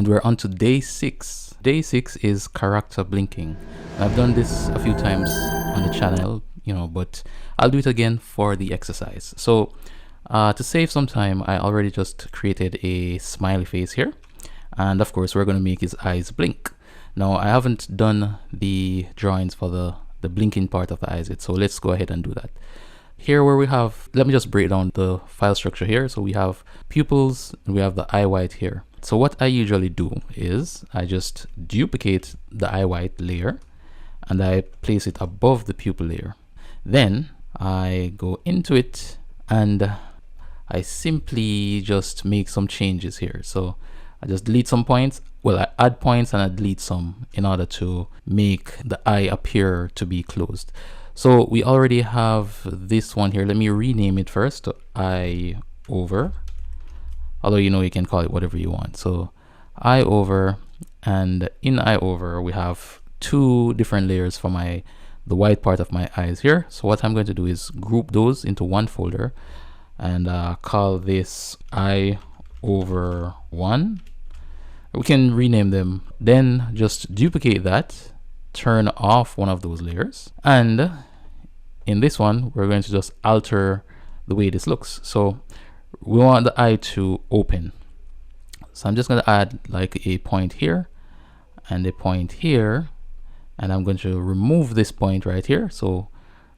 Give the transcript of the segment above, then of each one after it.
and we're on to day 6. Day 6 is character blinking. I've done this a few times on the channel, but I'll do it again for the exercise. So to save some time, I already just created a smiley face here, and of course we're going to make his eyes blink. Now I haven't done the drawings for the blinking part of the eyes yet, so let's go ahead and do that. Here where we have, let me just break down the file structure here. So we have pupils and we have the eye white here. So what I usually do is I just duplicate the eye white layer and I place it above the pupil layer. Then I go into it and I simply just make some changes here. So I just delete some points. Well, I add points and I delete some in order to make the eye appear to be closed. So we already have this one here. Let me rename it first to eye over. Although you can call it whatever you want. So eye over, and in eye over we have 2 different layers for the white part of my eyes here. So what I'm going to do is group those into one folder and call this eye over 1. We can rename them, then just duplicate that, turn off one of those layers, and in this one we're going to just alter the way this looks. So we want the eye to open, so I'm just going to add like a point here and a point here, and I'm going to remove this point right here. So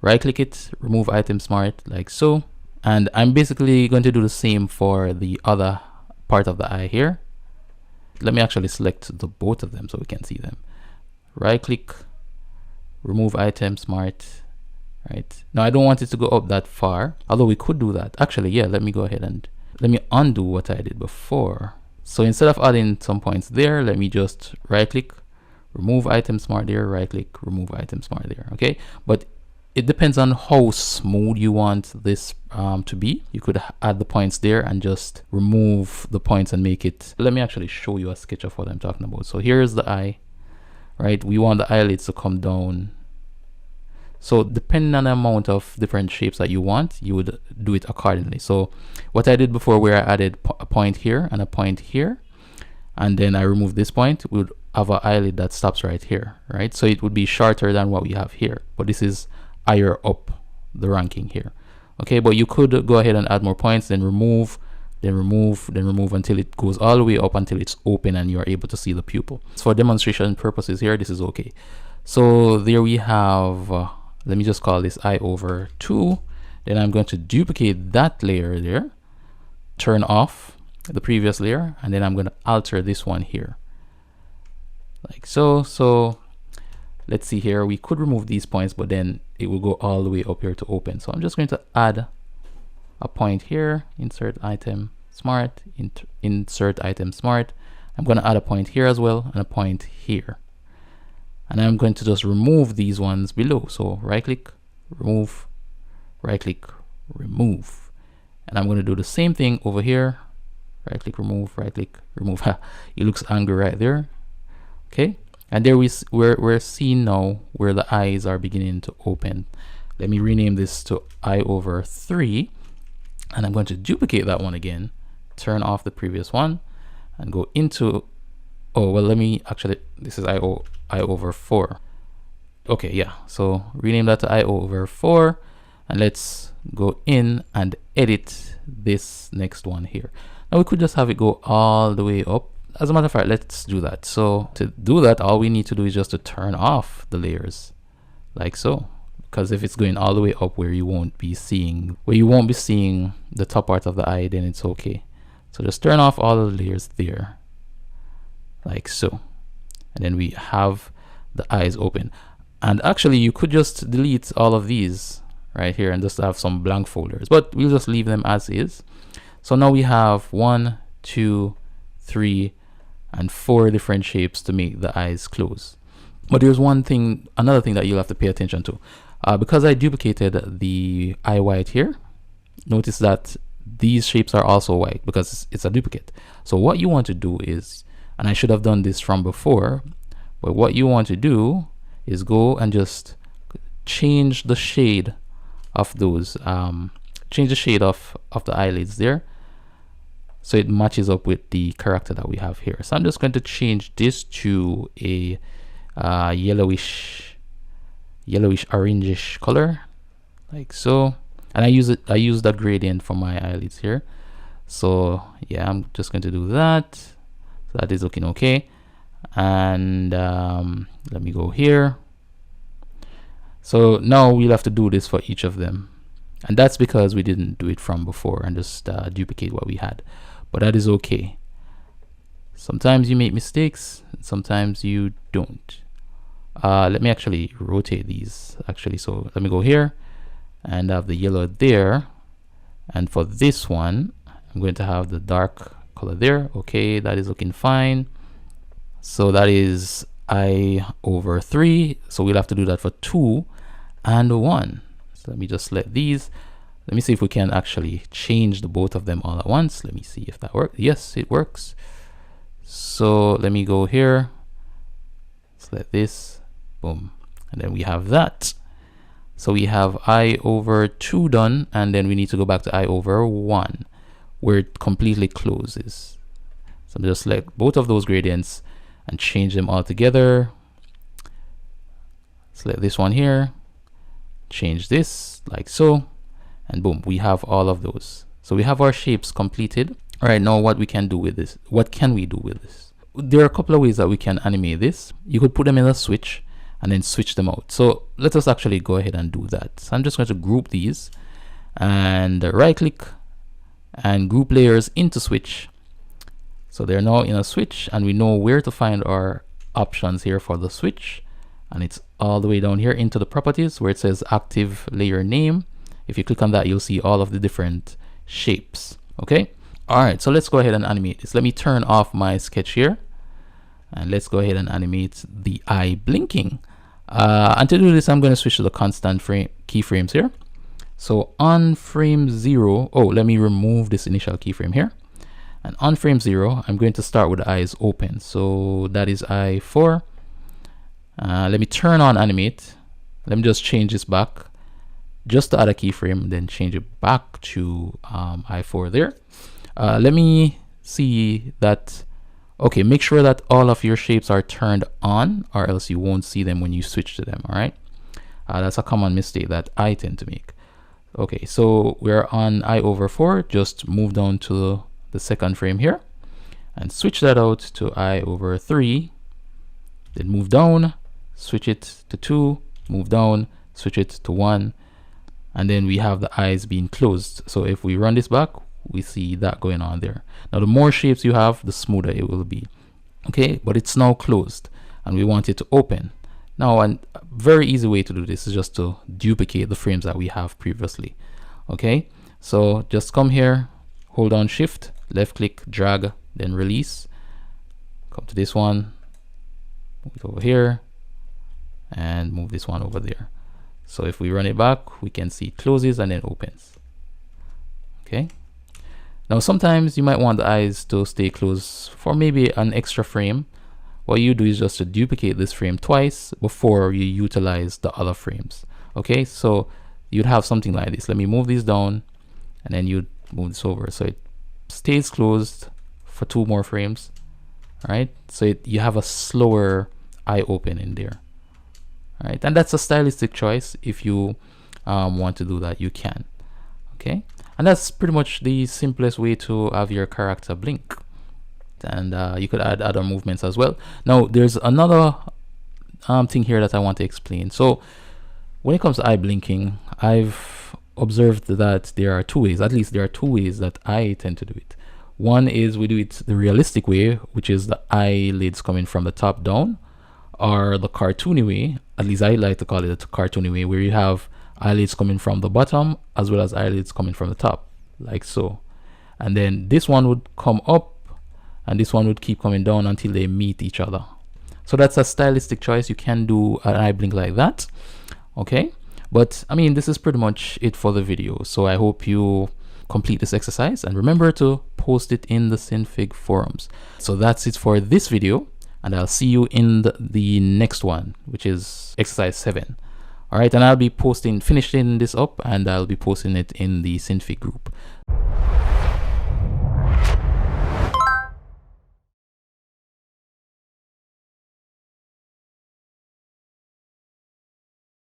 right click it, remove item smart, like so, and I'm basically going to do the same for the other part of the eye here. Let me actually select both of them so we can see them. Right click, remove item smart. Right now I don't want it to go up that far, although we could do that. Actually, yeah, let me go ahead and let me undo what I did before. So instead of adding some points there, let me just right click, remove item smart there, right click, remove item smart there. Okay, but it depends on how smooth you want this to be. You could add the points there and just remove the points and make it. Let me actually show you a sketch of what I'm talking about. So here's the eye, right? We want the eyelids to come down. So depending on the amount of different shapes that you want, you would do it accordingly. So what I did before, where I added a point here and a point here, and then I removed this point, we would have an eyelid that stops right here, right? So it would be shorter than what we have here, but this is higher up the ranking here. Okay, but you could go ahead and add more points, then remove, then remove, then remove until it goes all the way up until it's open and you are able to see the pupil. So for demonstration purposes here, this is okay. So there we have, let me just call this eye over 2. Then I'm going to duplicate that layer there, turn off the previous layer, and then I'm going to alter this one here like so. So let's see here, we could remove these points, but then it will go all the way up here to open. So I'm just going to add a point here, insert item smart, insert item smart. I'm going to add a point here as well and a point here, and I'm going to just remove these ones below. So right click, remove, right click, remove, and I'm going to do the same thing over here. Right click, remove, right click, remove. It looks angry right there. Okay, and there we're seeing now where the eyes are beginning to open. Let me rename this to eye over 3, and I'm going to duplicate that one again, turn off the previous one, and go into, oh well, let me actually, this is eye over 4. Okay, yeah, so rename that to eye over 4, and let's go in and edit this next one here. Now we could just have it go all the way up. As a matter of fact, let's do that. So to do that, all we need to do is just to turn off the layers like so, because if it's going all the way up where you won't be seeing the top part of the eye, then it's okay. So just turn off all the layers there like so, and then we have the eyes open. And actually you could just delete all of these right here and just have some blank folders, but we'll just leave them as is. So now we have 1, 2, 3, and 4 different shapes to make the eyes close. But there's another thing that you'll have to pay attention to. Because I duplicated the eye white here, notice that these shapes are also white because it's a duplicate. So what you want to do is, and I should have done this from before, but what you want to do is go and just change the shade of those, change the shade of the eyelids there, so it matches up with the character that we have here. So I'm just going to change this to a yellowish orangish color, like so. And I use that gradient for my eyelids here. So yeah, I'm just going to do that. So that is looking okay. And let me go here. So now we'll have to do this for each of them, and that's because we didn't do it from before and just duplicate what we had, but that is okay. Sometimes you make mistakes, sometimes you don't. Let me actually rotate these actually. So let me go here and have the yellow there, and for this one I'm going to have the dark color there. Okay, that is looking fine. So that is I/3. So we'll have to do that for 2 and 1. So let me just select these. Let me see if we can actually change the both of them all at once. Let me see if that works. Yes, it works. So let me go here, select this, boom, and then we have that. So we have I/2 done, and then we need to go back to I/1 where it completely closes. So I'm just select both of those gradients and change them all together. Select this one here, change this like so, and boom, we have all of those. So we have our shapes completed. All right, now what we can do with this, what can we do with this? There are a couple of ways that we can animate this. You could put them in a switch and then switch them out. So let us actually go ahead and do that. So I'm just going to group these and right click and group layers into switch. So they're now in a switch, and we know where to find our options here for the switch, and it's all the way down here into the properties where it says active layer name. If you click on that, you'll see all of the different shapes. Okay, all right, so let's go ahead and animate this. Let me turn off my sketch here, and let's go ahead and animate the eye blinking. And to do this, I'm going to switch to the constant frame keyframes here. So on frame 0, oh, let me remove this initial keyframe here. And on frame 0, I'm going to start with the eyes open. So that is I/4. Let me turn on animate. Let me just change this back just to add a keyframe, then change it back to I/4 there. Let me see that. Okay, make sure that all of your shapes are turned on, or else you won't see them when you switch to them. All right, that's a common mistake that I tend to make. Okay, so we're on I/4. Just move down to the second frame here and switch that out to I/3. Then move down, switch it to 2, move down, switch it to 1, and then we have the eyes being closed. So if we run this back, we see that going on there. Now the more shapes you have, the smoother it will be. Okay, but it's now closed and we want it to open. Now, a very easy way to do this is just to duplicate the frames that we have previously. Okay, so just come here, hold down shift, left click, drag, then release. Come to this one, move it over here, and move this one over there. So if we run it back, we can see it closes and then opens. Okay, now sometimes you might want the eyes to stay closed for maybe an extra frame. What you do is just to duplicate this frame twice before you utilize the other frames. Okay, so you'd have something like this. Let me move these down, and then you'd move this over so it stays closed for 2 more frames. All right, so you have a slower eye open in there. All right, and that's a stylistic choice. If you want to do that, you can. Okay, and that's pretty much the simplest way to have your character blink. And you could add other movements as well. Now there's another thing here that I want to explain. So when it comes to eye blinking, I've observed that there are 2 ways. At least there are 2 ways that I tend to do it. One is we do it the realistic way, which is the eyelids coming from the top down, or the cartoony way. At least I like to call it the cartoony way, where you have eyelids coming from the bottom as well as eyelids coming from the top, like so. And then this one would come up and this one would keep coming down until they meet each other. So that's a stylistic choice. You can do an eye blink like that. Okay, but I mean, this is pretty much it for the video. So I hope you complete this exercise, and remember to post it in the Synfig forums. So that's it for this video, and I'll see you in the next one, which is exercise 7. All right, and I'll be finishing this up, and I'll be posting it in the Synfig group.